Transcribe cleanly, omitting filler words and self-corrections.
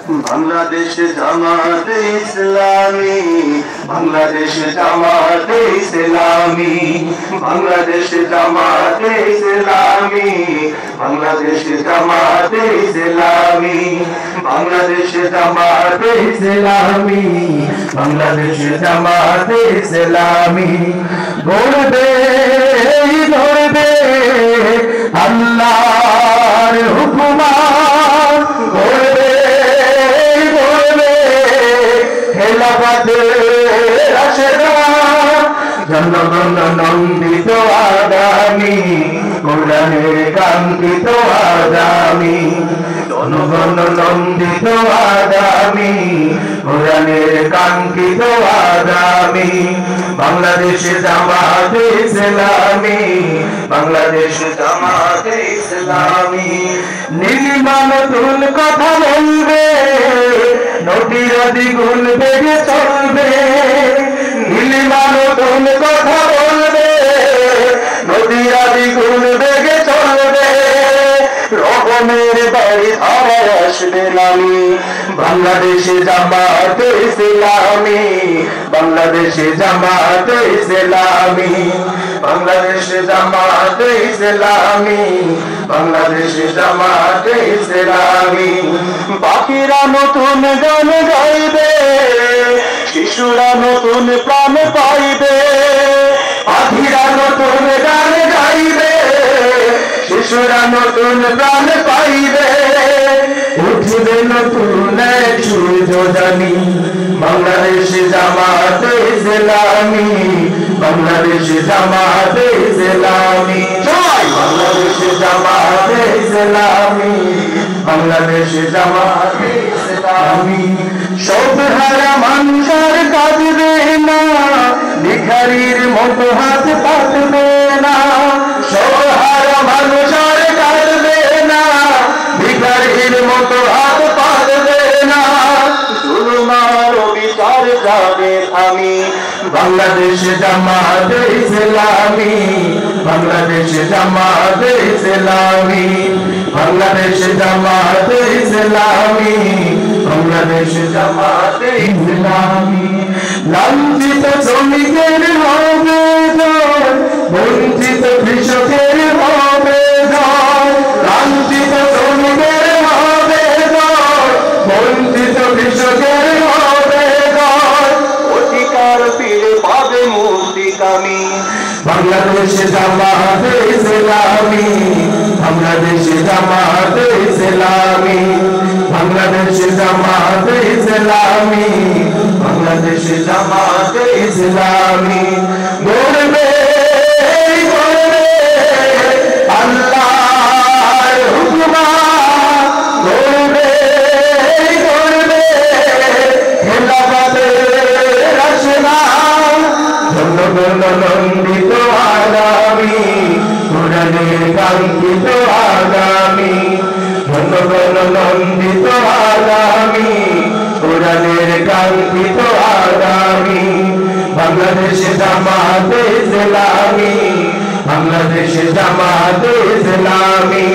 বাংলাদেশ জামাতে ইসলামী, বাংলাদেশ জামাতে ইসলামী, বাংলাদেশ জামাতে ইসলামী, বাংলাদেশ জামাতে ইসলামী, বাংলাদেশ জামাতে ইসলামী, বাংলাদেশ জামাতে ইসলামী। গড়বে গড়বে আল্লাহর হুকুমাত, গড়বে গড়বে খেলাফতের রাশেদাত, জনগণ নন্দিত আগামী, কোরআনের কাঙ্ক্ষিত আগামী, জনগণ নন্দিত আগামী, কোরআনের কাঙ্ক্ষিত আগামী। বাংলাদেশ জামাতে ইসলামী, বাংলাদেশ জামাতে ইসলামী। নীলিমা নতুন কথা বলবে, নদীরা দ্বিগুণ বেগে চলবে, নীলিমা নতুন কথা বলবে, নদীরা দ্বিগুণ বেগে চলবে, রকমের বাড়ি ধারায় আসবে নামি। বাংলাদেশ জামাতে ইসলামী, বাংলাদেশ জামাতে ইসলামী, বাংলাদেশ জামাতে ইসলামী, বাংলাদেশ জামাতে ইসলামী। পাখিরা নতুন গান গাইবে, শিশুরা নতুন প্রাণ পাইবে, পাখিরা নতুন গান গাইবে, শিশুরা নতুন প্রাণ পাইবে, উঠবে নতুন এক সূর্যদানি। বাংলাদেশ জামাতে ইসলামী, বাংলাদেশ জামাতে ইসলামী, জয় বাংলাদেশ জামাতে ইসলামী, বাংলাদেশ জামাতে ইসলামী। সব হারা মানুষের কাঁদবে না, ভিখারির মতো হাত পাতবে না, সব হারা মানুষের কাঁদবে না, ভিখারির মতো হাত পাতবে না, জুলুমার বিচার যাবে থামি। বাংলাদেশ জামাতে ইসলামী, বাংলাদেশ জামাতে ইসলামী, বাংলাদেশ জামাতে ইসলামী, বাংলাদেশ জামাতে ইসলামী। লাঞ্ছিত শ্রমিকের হবে জয়, বঞ্চিত কৃষকের হবে জয়, লাঞ্ছিত শ্রমিকের হবে জয়, বঞ্চিত কৃষকের হবে জয়, অধিকার ফিরে পাবে মুক্তিকামী। বাংলাদেশ জামাতে ইসলামী, বাংলাদেশ জামাতে ইসলামী, বাংলাদেশ জামাতে ইসলামী, বাংলাদেশ জামাতে ইসলামী। গড়বে গড়বে আল্লাহর হুকুমাত, গড়বে গড়বে খেলাফতের রাশেদাত, জনগণ নন্দিত আগামী, কোরআনের কাঙ্ক্ষিত আগামী, জনগণ নন্দিত আগামী, কোরআনের কাঙ্ক্ষিত আগামী। বাংলাদেশ জামাতে ইসলামী, বাংলাদেশ জামাতে ইসলামী।